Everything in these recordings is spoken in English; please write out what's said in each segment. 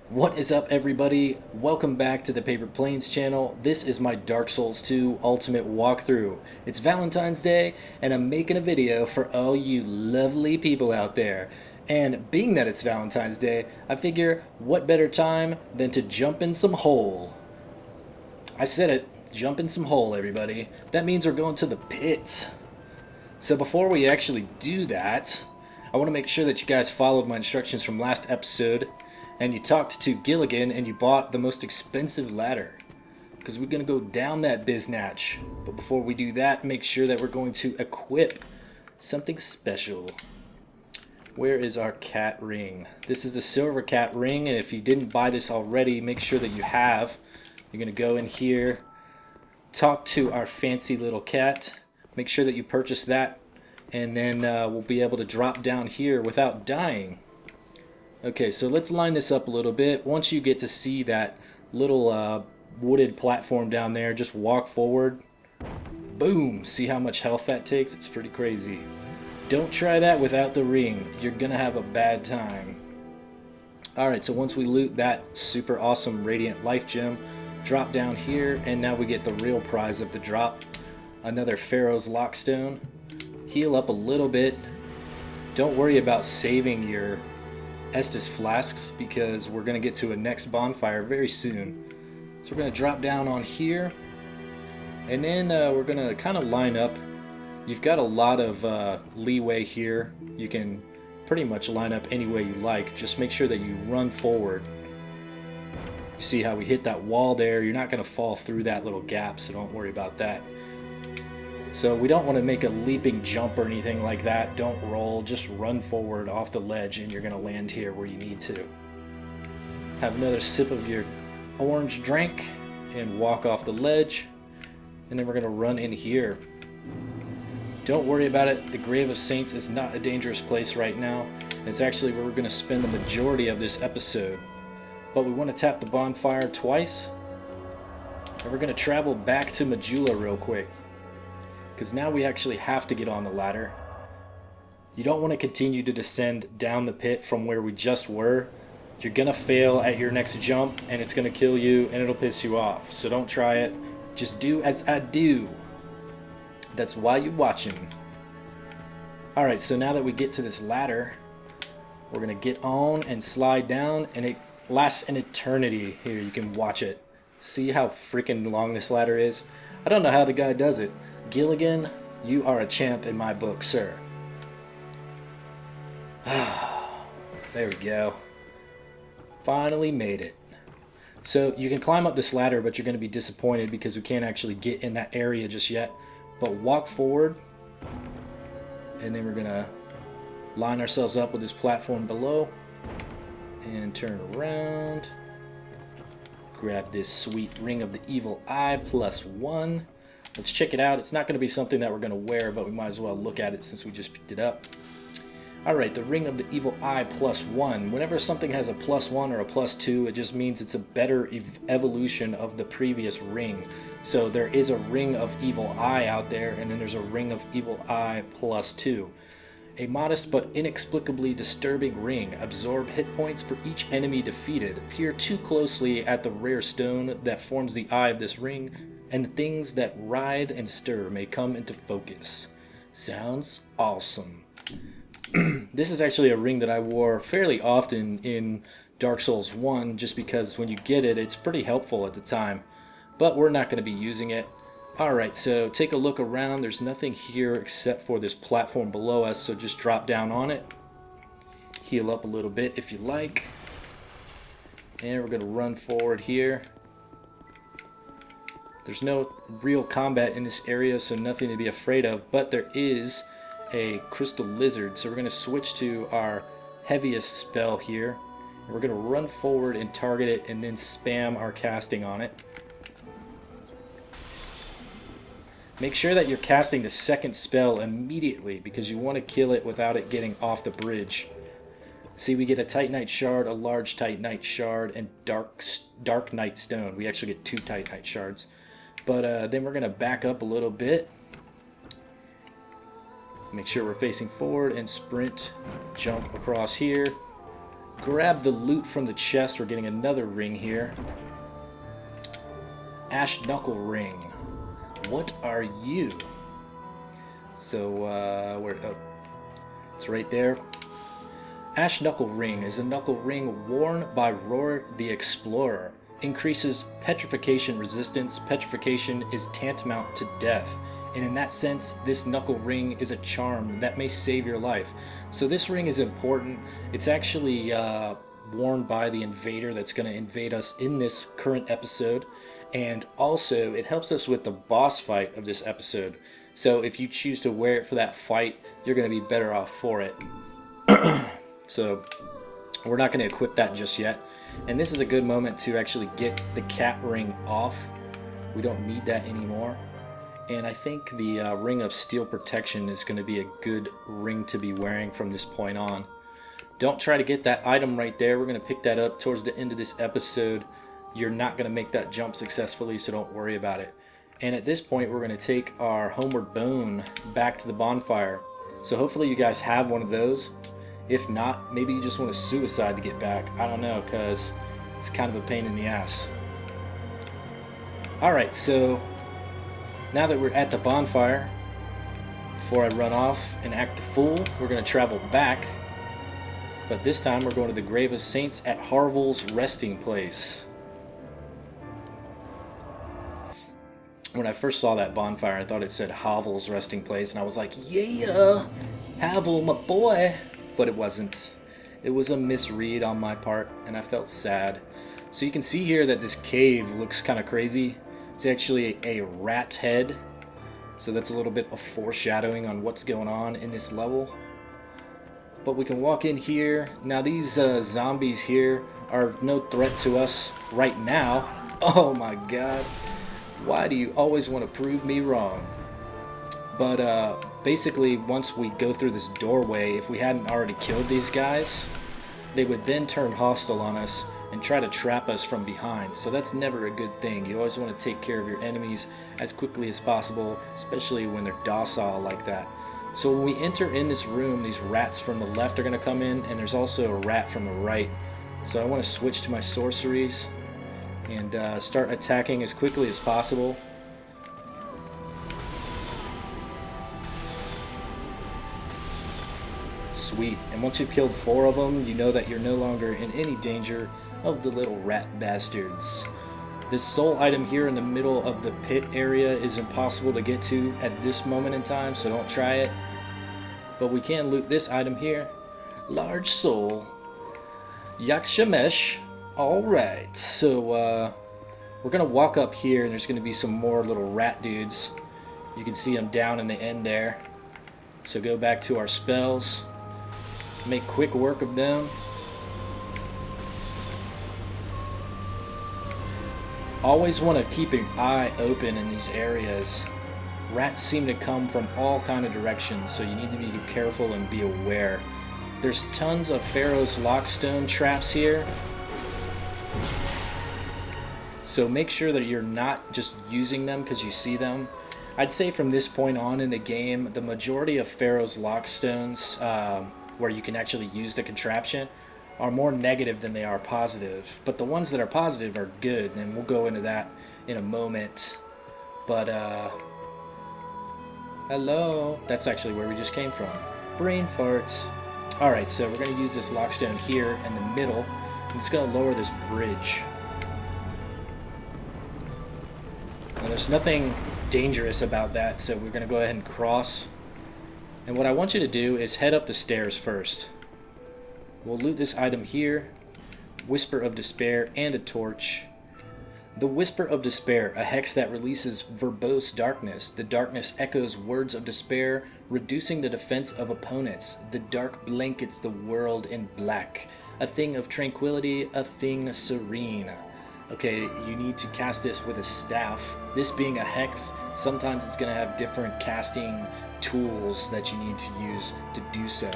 What is up, everybody? Welcome back to the Paper Planes channel. This is my Dark Souls 2 Ultimate walkthrough. It's Valentine's Day, and I'm making a video for all you lovely people out there. And being that it's Valentine's Day, I figure what better time than to jump in some hole. I said it, jump in some hole, everybody. That means we're going to the pits. So before we actually do that, I want to make sure that you guys followed my instructions from last episode and you talked to Gilligan and you bought the most expensive ladder, because we're going to go down that biznatch. But before we do that, make sure that we're going to equip something special. Where is our cat ring? This is a silver cat ring, and if you didn't buy this already, make sure that you have. You're going to go in here, talk to our fancy little cat, make sure that you purchase that, and then we'll be able to drop down here without dying. Okay, so let's line this up a little bit. Once you get to see that little wooded platform down there, just walk forward. Boom! See how much health that takes? It's pretty crazy. Don't try that without the ring. You're gonna have a bad time. Alright, so once we loot that super awesome Radiant Life Gem, drop down here, and now we get the real prize of the drop. Another Pharaoh's Lockstone. Heal up a little bit. Don't worry about saving your Estus flasks, because we're going to get to a next bonfire very soon. So we're going to drop down on here, and then we're going to kind of line up. You've got a lot of leeway here. You can pretty much line up any way you like. Just make sure that you run forward. You see how we hit that wall there? You're not going to fall through that little gap, so don't worry about that. So we don't want to make a leaping jump or anything like that. Don't roll, just run forward off the ledge and you're going to land here where you need to. Have another sip of your orange drink and walk off the ledge. And then we're going to run in here. Don't worry about it. The Grave of Saints is not a dangerous place right now. It's actually where we're going to spend the majority of this episode. But we want to tap the bonfire twice. And we're going to travel back to Majula real quick, because now we actually have to get on the ladder. You don't want to continue to descend down the pit from where we just were. You're going to fail at your next jump, and it's going to kill you, and it'll piss you off. So don't try it. Just do as I do. That's why you're watching. Alright, so now that we get to this ladder, we're going to get on and slide down, and it lasts an eternity. Here, you can watch it. See how freaking long this ladder is? I don't know how the guy does it. Gilligan, you are a champ in my book, sir. There we go. Finally made it. So you can climb up this ladder, but you're going to be disappointed because we can't actually get in that area just yet. But walk forward, and then we're going to line ourselves up with this platform below and turn around. Grab this sweet Ring of the Evil Eye +1. Let's check it out. It's not going to be something that we're going to wear, but we might as well look at it since we just picked it up. Alright, the Ring of the Evil Eye +1. Whenever something has a +1 or a +2, it just means it's a better evolution of the previous ring. So there is a Ring of Evil Eye out there, and then there's a Ring of Evil Eye +2. A modest but inexplicably disturbing ring. Absorb hit points for each enemy defeated. Peer too closely at the rare stone that forms the eye of this ring, and things that writhe and stir may come into focus. Sounds awesome. This is actually a ring that I wore fairly often in Dark Souls 1, just because when you get it, it's pretty helpful at the time. But we're not going to be using it. Alright, so take a look around. There's nothing here except for this platform below us, so just drop down on it. Heal up a little bit if you like. And we're going to run forward here. There's no real combat in this area, so nothing to be afraid of, but there is a crystal lizard, so we're going to switch to our heaviest spell here. And we're going to run forward and target it and then spam our casting on it. Make sure that you're casting the second spell immediately, because you want to kill it without it getting off the bridge. See, we get a Titanite Shard, a large Titanite Shard, and Dark Night Stone. We actually get 2 Titanite Shards. But then we're going to back up a little bit. Make sure we're facing forward and sprint, jump across here. grab the loot from the chest. We're getting another ring here. Ash Knuckle Ring. What are you? So, it's right there. Ash Knuckle Ring is a knuckle ring worn by Roar the Explorer. Increases petrification resistance. Petrification is tantamount to death. And in that sense, this knuckle ring is a charm that may save your life. So this ring is important. It's actually worn by the invader that's going to invade us in this current episode. And also, it helps us with the boss fight of this episode. So if you choose to wear it for that fight, you're going to be better off for it. So we're not going to equip that just yet. And this is a good moment to actually get the cat ring off. We don't need that anymore. And I think the ring of steel protection is going to be a good ring to be wearing from this point on. Don't try to get that item right there. We're going to pick that up towards the end of this episode. You're not going to make that jump successfully, so don't worry about it. And at this point, we're going to take our homeward bone back to the bonfire. So hopefully you guys have one of those. If not, maybe you just want to suicide to get back. I don't know, because it's kind of a pain in the ass. Alright, so now that we're at the bonfire, before I run off and act a fool, we're going to travel back. But this time we're going to the Grave of Saints at Harvel's resting place. When I first saw that bonfire, I thought it said Havel's resting place, and I was like, yeah, Havel, my boy. But it wasn't. It was a misread on my part, and I felt sad. So you can see here that this cave looks kind of crazy. It's actually a rat head, so that's a little bit of foreshadowing on what's going on in this level. But we can walk in here. Now these zombies here are no threat to us right now. Oh my god. Why do you always want to prove me wrong? But basically, once we go through this doorway, if we hadn't already killed these guys, they would then turn hostile on us and try to trap us from behind. So that's never a good thing. You always want to take care of your enemies as quickly as possible, especially when they're docile like that. So when we enter in this room, these rats from the left are going to come in, and there's also a rat from the right. So I want to switch to my sorceries and start attacking as quickly as possible. Sweet. And once you've killed 4 of them, you know that you're no longer in any danger of the little rat bastards. This soul item here in the middle of the pit area is impossible to get to at this moment in time, so don't try it. But we can loot this item here. Large soul. Yakshamesh. Alright, so we're going to walk up here, and there's going to be some more little rat dudes. You can see them down in the end there. So go back to our spells. Make quick work of them. Always want to keep an eye open in these areas. Rats seem to come from all kind of directions, so you need to be careful and be aware. There's tons of Pharaoh's Lockstone traps here. So make sure that you're not just using them because you see them. I'd say from this point on in the game, the majority of Pharaoh's Lockstones, where you can actually use the contraption, are more negative than they are positive. But the ones that are positive are good, and we'll go into that in a moment. But, hello. That's actually where we just came from. Brain farts. Alright, so we're going to use this Lockstone here in the middle, and it's going to lower this bridge. Now, there's nothing dangerous about that, so we're going to go ahead and cross. And what I want you to do is head up the stairs first. We'll loot this item here. Whisper of Despair and a torch. The Whisper of Despair, a hex that releases verbose darkness. The darkness echoes words of despair, reducing the defense of opponents. The dark blankets the world in black. A thing of tranquility, a thing serene. Okay, you need to cast this with a staff. This being a hex, sometimes it's going to have different casting tools that you need to use to do so.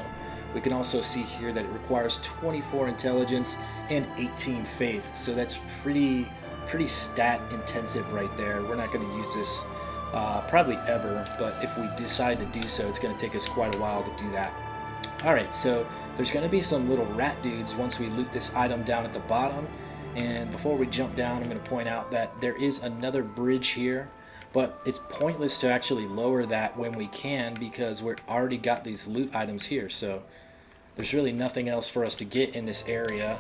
We can also see here that it requires 24 intelligence and 18 faith, so that's pretty stat intensive right there. We're not going to use this probably ever, but if we decide to do so, it's going to take us quite a while to do that. Alright, so there's going to be some little rat dudes once we loot this item down at the bottom. And before we jump down, I'm going to point out that there is another bridge here. But it's pointless to actually lower that when we can, because we've already got these loot items here. So there's really nothing else for us to get in this area.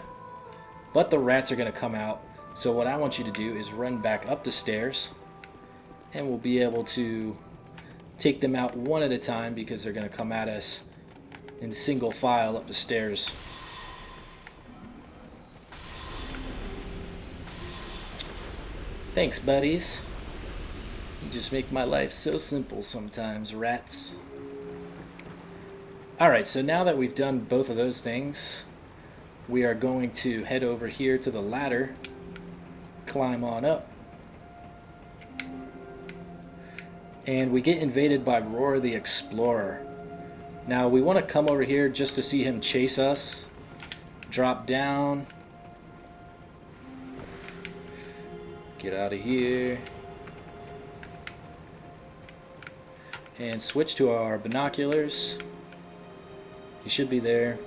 But the rats are going to come out. So what I want you to do is run back up the stairs. And we'll be able to take them out one at a time, because they're going to come at us in single file up the stairs. Thanks, buddies. You just make my life so simple sometimes, rats. Alright, so now that we've done both of those things, we are going to head over here to the ladder, climb on up, and we get invaded by Roar the Explorer. Now we want to come over here just to see him chase us. Drop down. Get out of here. And switch to our binoculars. He should be there.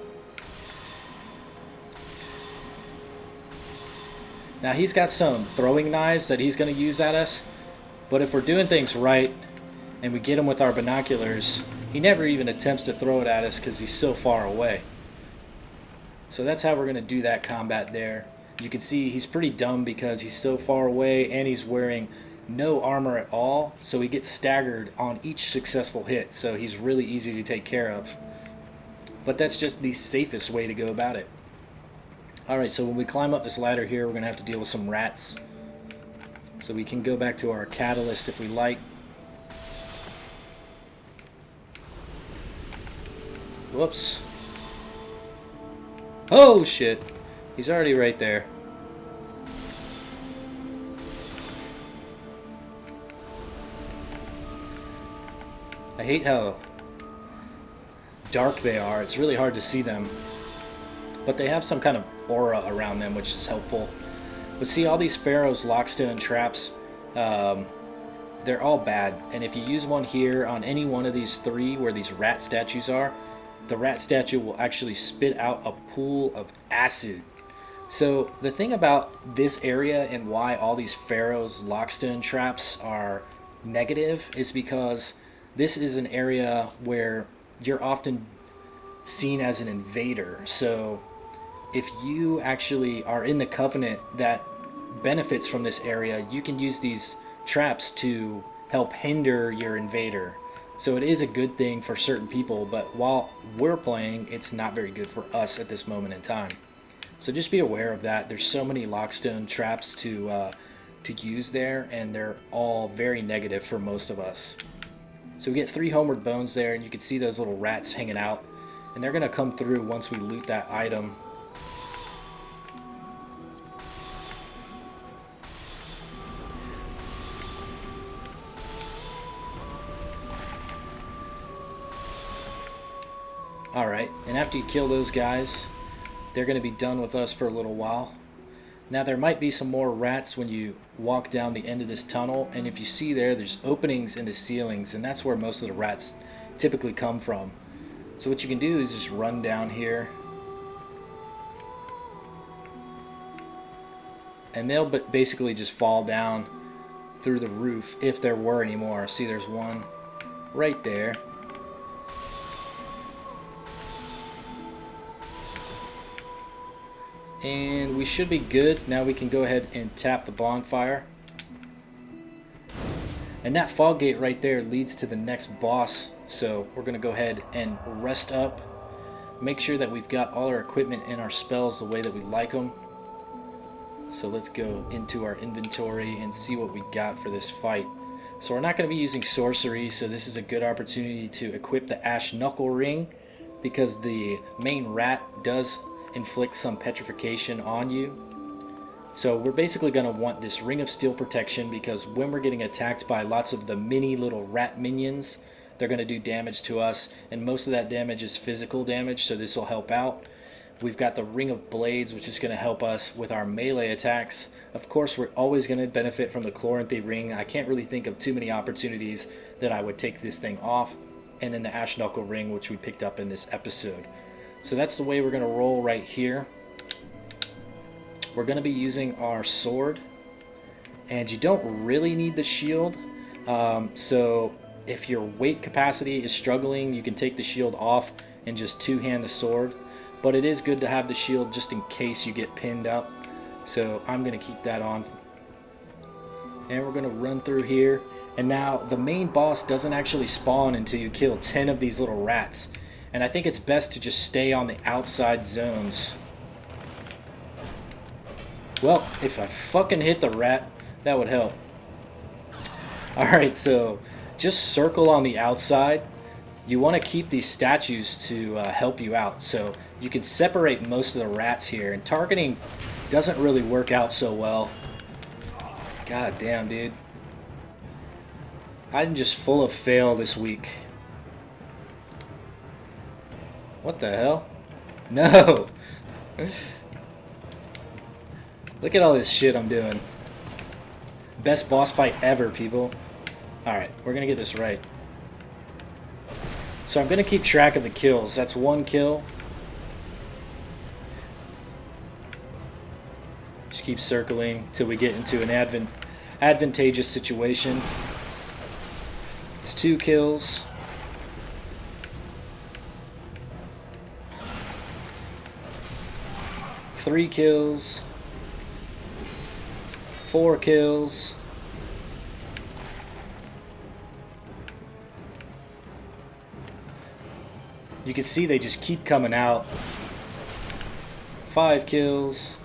Now he's got some throwing knives that he's going to use at us. But if we're doing things right and we get him with our binoculars, he never even attempts to throw it at us because he's so far away. So that's how we're going to do that combat there. You can see he's pretty dumb because he's so far away and he's wearing no armor at all. So he gets staggered on each successful hit. So he's really easy to take care of. But that's just the safest way to go about it. Alright, so when we climb up this ladder here, we're going to have to deal with some rats. So we can go back to our catalyst if we like. Whoops. Oh shit. He's already right there. I hate how dark they are. It's really hard to see them. But they have some kind of aura around them, which is helpful. But see, all these Pharaoh's Lockstone traps, they're all bad. And if you use one here on any one of these three where these rat statues are, the rat statue will actually spit out a pool of acid. So the thing about this area and why all these Pharaoh's Lockstone traps are negative is because this is an area where you're often seen as an invader. So if you actually are in the Covenant that benefits from this area, you can use these traps to help hinder your invader. So it is a good thing for certain people, but while we're playing, it's not very good for us at this moment in time. So just be aware of that. There's so many Lockstone traps to use there, and they're all very negative for most of us. So we get 3 homeward bones there, and you can see those little rats hanging out, and they're going to come through once we loot that item. Alright, and after you kill those guys, they're going to be done with us for a little while. Now there might be some more rats when you walk down the end of this tunnel, and if you see there's openings in the ceilings, and that's where most of the rats typically come from. So what you can do is just run down here, and they'll basically just fall down through the roof if there were any more. See, there's one right there. And we should be good. Now we can go ahead and tap the bonfire. And that fog gate right there leads to the next boss. So we're going to go ahead and rest up. Make sure that we've got all our equipment and our spells the way that we like them. So let's go into our inventory and see what we got for this fight. So we're not going to be using sorcery, so this is a good opportunity to equip the Ash Knuckle Ring, because the main rat does inflict some petrification on you. So we're basically going to want this Ring of Steel protection, because when we're getting attacked by lots of the mini little rat minions, they're going to do damage to us, and most of that damage is physical damage, so this will help out. We've got the Ring of Blades, which is going to help us with our melee attacks. Of course, we're always going to benefit from the Chloranthy Ring. I can't really think of too many opportunities that I would take this thing off. and then the Ash Knuckle ring, which we picked up in this episode. So that's the way we're going to roll right here. We're going to be using our sword, and you don't really need the shield. So if your weight capacity is struggling, you can take the shield off and just two-hand the sword. But it is good to have the shield just in case you get pinned up. So I'm going to keep that on. And we're going to run through here. And now the main boss doesn't actually spawn until you kill 10 of these little rats. And I think it's best to just stay on the outside zones. Well, if I fucking hit the rat, that would help. Alright, so just circle on the outside. You want to keep these statues to help you out. So you can separate most of the rats here. And targeting doesn't really work out so well. God damn, dude. I'm just full of fail this week. What the hell? No! Look at all this shit I'm doing. Best boss fight ever, people. Alright, we're gonna get this right. So I'm gonna keep track of the kills. That's 1 kill. Just keep circling till we get into an advantageous situation. It's 2 kills. 3 kills. 4 kills. You can see they just keep coming out. 5 kills.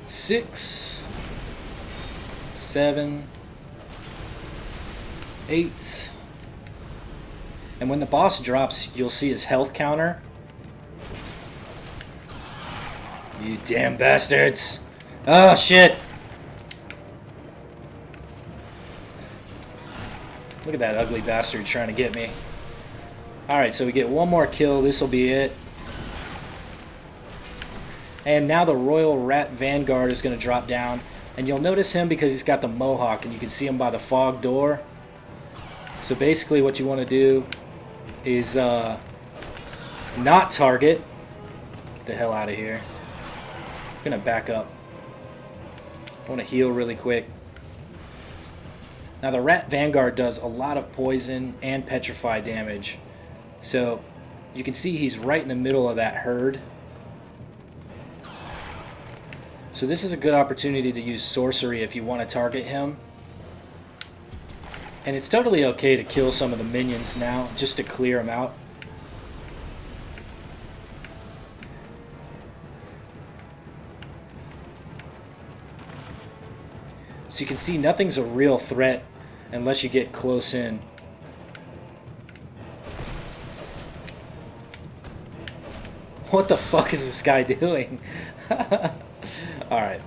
6. 7. 8. And when the boss drops, you'll see his health counter. You damn bastards. Oh, shit. Look at that ugly bastard trying to get me. Alright, so we get 1 more kill. This will be it. And now the Royal Rat Vanguard is going to drop down. And you'll notice him because he's got the mohawk. And you can see him by the fog door. So basically what you want to do is not target. Get the hell out of here. I'm going to back up. I want to heal really quick. Now the Rat Vanguard does a lot of poison and petrify damage. So you can see he's right in the middle of that herd. So this is a good opportunity to use sorcery if you want to target him. And it's totally okay to kill some of the minions now, just to clear them out. So you can see nothing's a real threat unless you get close in. What the fuck is this guy doing? Alright.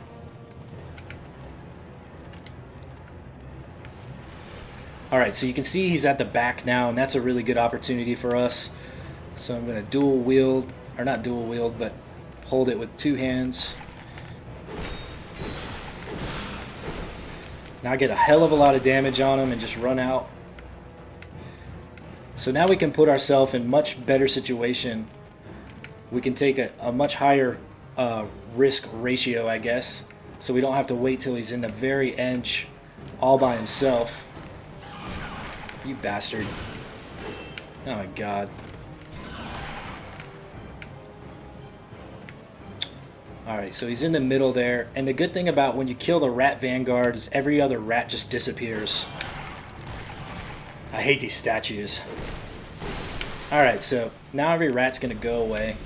Alright, so you can see he's at the back now, and that's a really good opportunity for us. So I'm going to dual wield, or not dual wield, but hold it with 2 hands. Now I get a hell of a lot of damage on him and just run out. So now we can put ourselves in much better situation. We can take a much higher risk ratio, I guess. So we don't have to wait till he's in the very edge all by himself. You bastard. Oh my god. Alright, so he's in the middle there. And the good thing about when you kill the Rat Vanguard is every other rat just disappears. I hate these statues. Alright, so now every rat's going to go away.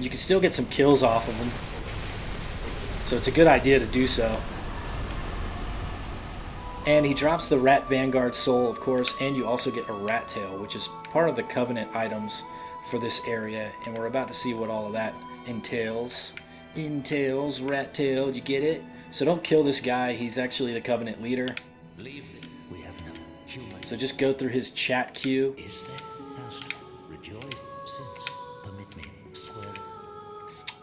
You can still get some kills off of them. So it's a good idea to do so. And he drops the Rat Vanguard soul, of course, and you also get a rat tail, which is part of the Covenant items for this area. And we're about to see what all of that entails. Entails, rat tail, you get it? So don't kill this guy, he's actually the Covenant leader. So just go through his chat queue.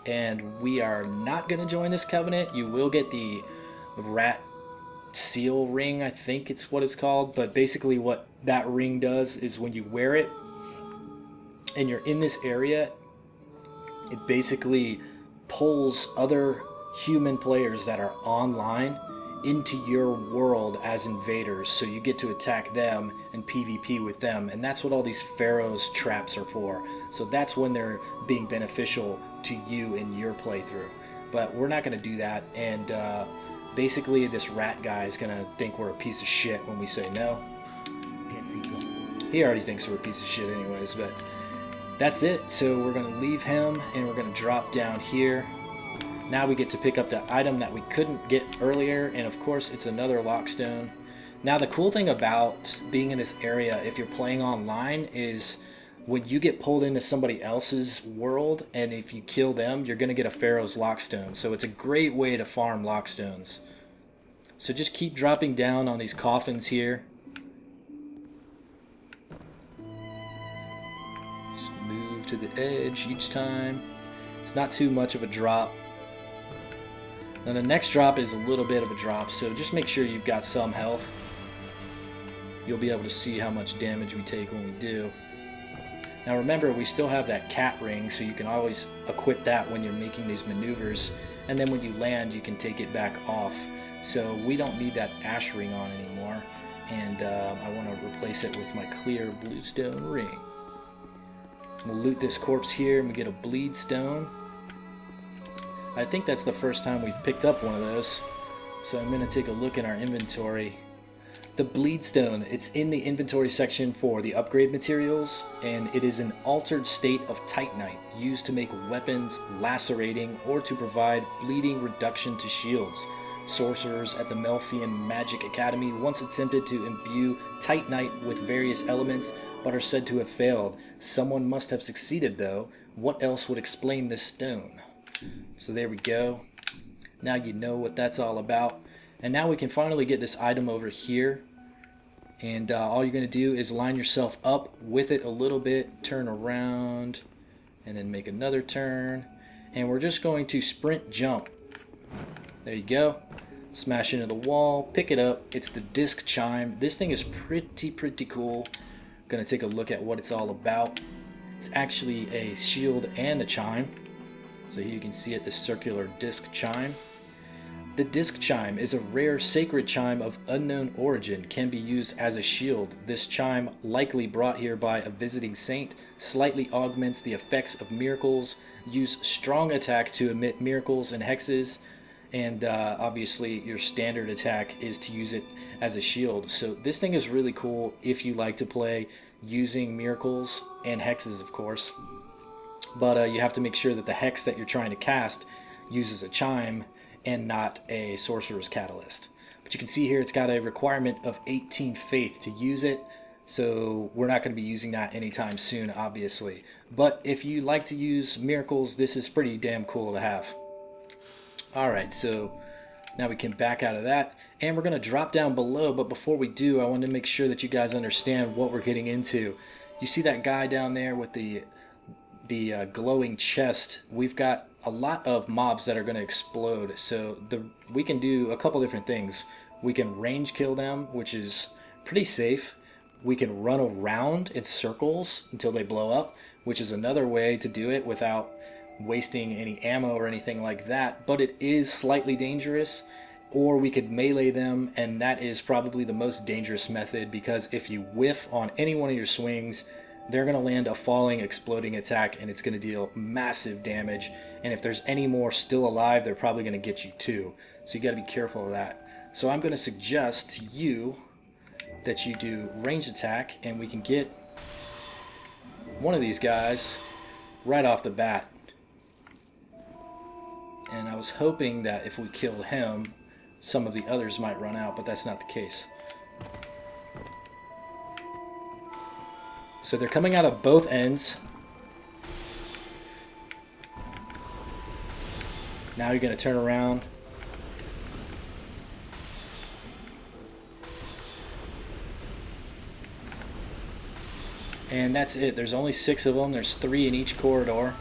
And we are not going to join this Covenant. You will get the rat seal ring, I think it's what it's called. But basically what that ring does is when you wear it and you're in this area, it basically pulls other human players that are online into your world as invaders, so you get to attack them and PvP with them, and that's what all these Pharaoh's traps are for. So that's when they're being beneficial to you in your playthrough. But we're not going to do that, and basically this rat guy is going to think we're a piece of shit when we say no. He already thinks we're a piece of shit anyways, but that's it. So we're going to leave him, and we're going to drop down here. Now we get to pick up the item that we couldn't get earlier, and of course it's another lockstone. Now the cool thing about being in this area, if you're playing online, is when you get pulled into somebody else's world, and if you kill them, you're going to get a Pharaoh's lockstone. So it's a great way to farm lockstones. So just keep dropping down on these coffins here. Just move to the edge each time. It's not too much of a drop. Now the next drop is a little bit of a drop, so just make sure you've got some health. You'll be able to see how much damage we take when we do. Now remember, we still have that cat ring, so you can always equip that when you're making these maneuvers, and then when you land you can take it back off. So we don't need that ash ring on anymore, and I want to replace it with my clear bluestone ring. We'll loot this corpse here and we get a bleed stone. I think that's the first time we've picked up one of those, so I'm going to take a look in our inventory. The Bleedstone, it's in the inventory section for the upgrade materials, and it is an altered state of Titanite used to make weapons lacerating or to provide bleeding reduction to shields. Sorcerers at the Melfian Magic Academy once attempted to imbue Titanite with various elements, but are said to have failed. Someone must have succeeded though. What else would explain this stone? So there we go. Now you know what that's all about. And now we can finally get this item over here. And all you're going to do is line yourself up with it a little bit, turn around, and then make another turn. And we're just going to sprint jump. There you go. Smash into the wall, pick it up. It's the disc chime. This thing is pretty cool. Going to take a look at what it's all about. It's actually a shield and a chime. So here you can see it, the circular disc chime. The disc chime is a rare sacred chime of unknown origin, can be used as a shield. This chime, likely brought here by a visiting saint, slightly augments the effects of miracles, use strong attack to emit miracles and hexes, and obviously your standard attack is to use it as a shield. So this thing is really cool if you like to play using miracles and hexes, of course. But you have to make sure that the hex that you're trying to cast uses a chime and not a sorcerer's catalyst. But you can see here it's got a requirement of 18 faith to use it, so we're not going to be using that anytime soon, obviously. But if you like to use miracles, this is pretty damn cool to have. Alright, so now we can back out of that, and we're going to drop down below, but before we do, I want to make sure that you guys understand what we're getting into. You see that guy down there with the glowing chest? We've got a lot of mobs that are going to explode, so we can do a couple different things. We can range kill them, which is pretty safe. We can run around in circles until they blow up, which is another way to do it without wasting any ammo or anything like that, but it is slightly dangerous. Or we could melee them, and that is probably the most dangerous method, because if you whiff on any one of your swings, they're going to land a falling, exploding attack, and it's going to deal massive damage. And if there's any more still alive, they're probably going to get you too. So you got to be careful of that. So I'm going to suggest to you that you do ranged attack, and we can get one of these guys right off the bat. And I was hoping that if we killed him, some of the others might run out, but that's not the case. So they're coming out of both ends. Now you're going to turn around. And that's it. There's only 6 of them. There's 3 in each corridor.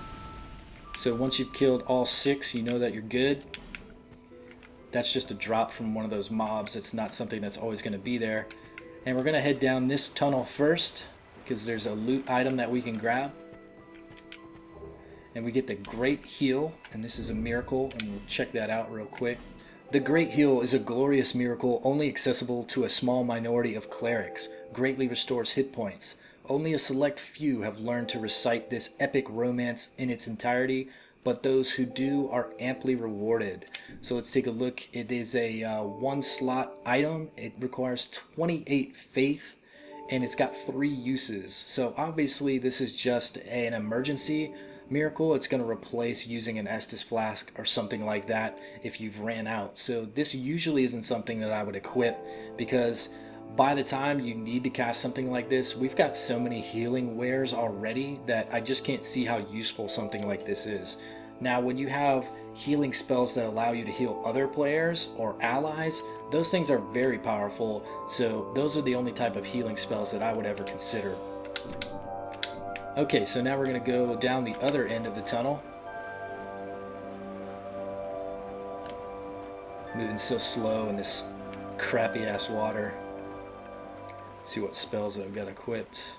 So once you've killed all 6, you know that you're good. That's just a drop from one of those mobs. It's not something that's always going to be there. And we're going to head down this tunnel first because there's a loot item that we can grab. And we get the Great Heal, and this is a miracle, and we'll check that out real quick. The Great Heal is a glorious miracle only accessible to a small minority of clerics. Greatly restores hit points. Only a select few have learned to recite this epic romance in its entirety, but those who do are amply rewarded. So let's take a look. It is a one slot item. It requires 28 faith, and it's got 3 uses. So obviously this is just an emergency miracle. It's going to replace using an Estus flask or something like that if you've ran out. So this usually isn't something that I would equip, because by the time you need to cast something like this, we've got so many healing wares already that I just can't see how useful something like this is. Now, when you have healing spells that allow you to heal other players or allies, those things are very powerful. So those are the only type of healing spells that I would ever consider. Okay, so now we're going to go down the other end of the tunnel. Moving so slow in this crappy ass water. See what spells I've got equipped.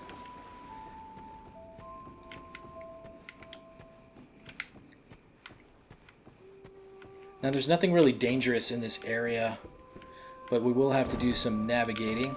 Now there's nothing really dangerous in this area, but we will have to do some navigating.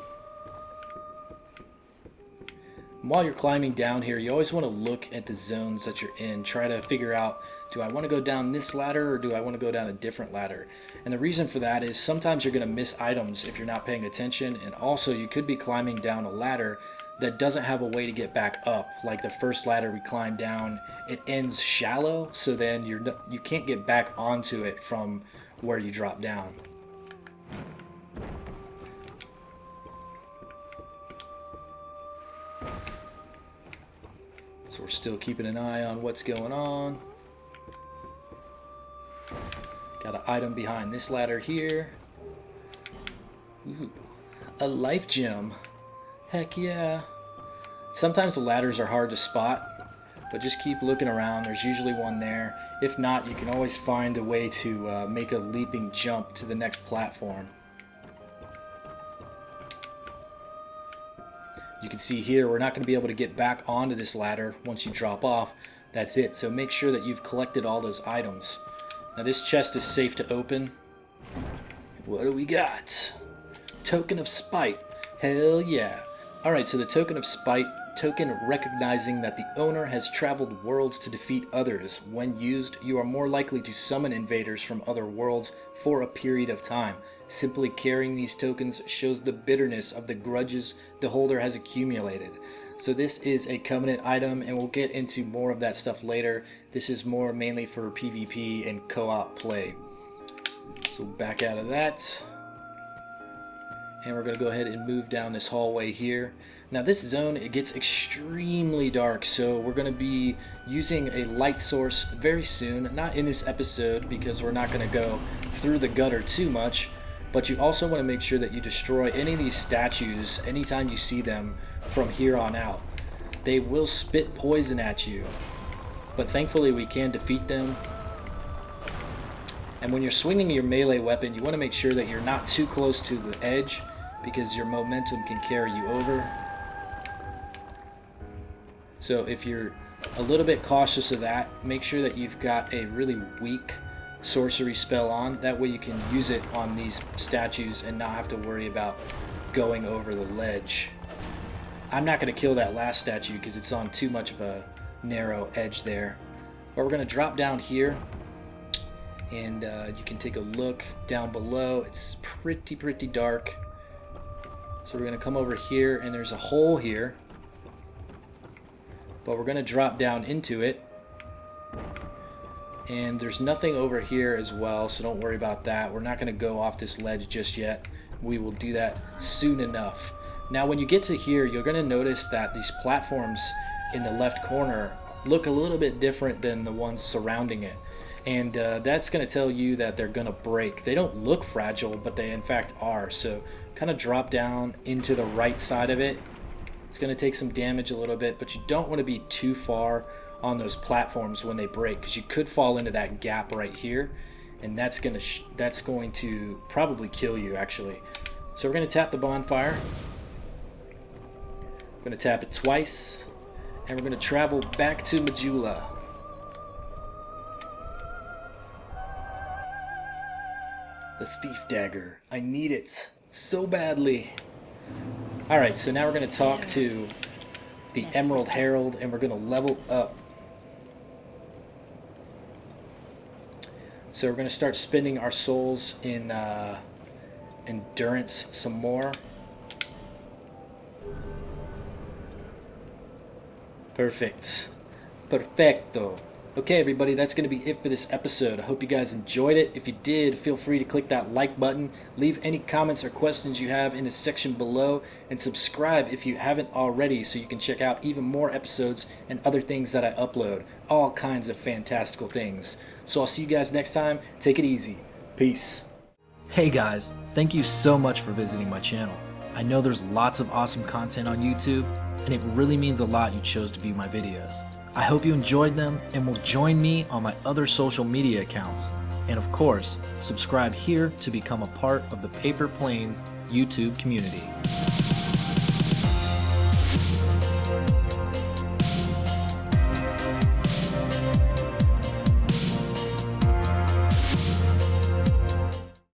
While you're climbing down here, you always want to look at the zones that you're in. Try to figure out, do I want to go down this ladder or do I want to go down a different ladder? And the reason for that is sometimes you're going to miss items if you're not paying attention, and also you could be climbing down a ladder that doesn't have a way to get back up. Like the first ladder we climbed down, it ends shallow, so then you can't get back onto it from where you drop down. So we're still keeping an eye on what's going on. Got an item behind this ladder here. Ooh, a life gem. Heck yeah. Sometimes the ladders are hard to spot, but just keep looking around. There's usually one there. If not, you can always find a way to make a leaping jump to the next platform. You can see here, we're not going to be able to get back onto this ladder once you drop off. That's it. So make sure that you've collected all those items. Now this chest is safe to open. What do we got? Token of Spite. Hell yeah. Alright, so the Token of Spite, token recognizing that the owner has traveled worlds to defeat others. When used, you are more likely to summon invaders from other worlds for a period of time. Simply carrying these tokens shows the bitterness of the grudges the holder has accumulated. So this is a covenant item, and we'll get into more of that stuff later. This is more mainly for PvP and co-op play. So back out of that. And we're going to go ahead and move down this hallway here. Now this zone, it gets extremely dark, so we're going to be using a light source very soon. Not in this episode, because we're not going to go through the gutter too much. But you also want to make sure that you destroy any of these statues anytime you see them from here on out. They will spit poison at you, but thankfully we can defeat them. And when you're swinging your melee weapon, you want to make sure that you're not too close to the edge, because your momentum can carry you over. So if you're a little bit cautious of that, make sure that you've got a really weak sorcery spell on. That way you can use it on these statues and not have to worry about going over the ledge. I'm not going to kill that last statue because it's on too much of a narrow edge there. But we're going to drop down here, and you can take a look down below. It's pretty dark. So we're going to come over here, and there's a hole here, but we're going to drop down into it. And there's nothing over here as well, so don't worry about that. We're not going to go off this ledge just yet. We will do that soon enough. Now when you get to here, you're going to notice that these platforms in the left corner look a little bit different than the ones surrounding it. And that's going to tell you that they're going to break. They don't look fragile, but they in fact are. So kind of drop down into the right side of it. It's going to take some damage a little bit, but you don't want to be too far on those platforms when they break, because you could fall into that gap right here, and that's going to probably kill you, actually. So we're going to tap the bonfire. We're going to tap it twice, and we're going to travel back to Majula. The thief dagger. I need it so badly. Alright, so now we're going to talk to the Emerald Herald, and we're going to level up. So we're going to start spending our souls in endurance some more. Perfect. Perfecto. Okay, everybody, that's going to be it for this episode. I hope you guys enjoyed it. If you did, feel free to click that like button. Leave any comments or questions you have in the section below. And subscribe if you haven't already so you can check out even more episodes and other things that I upload. All kinds of fantastical things. So I'll see you guys next time. Take it easy. Peace. Hey guys, thank you so much for visiting my channel. I know there's lots of awesome content on YouTube, and it really means a lot you chose to view my videos. I hope you enjoyed them and will join me on my other social media accounts. And of course, subscribe here to become a part of the Paper Planes YouTube community.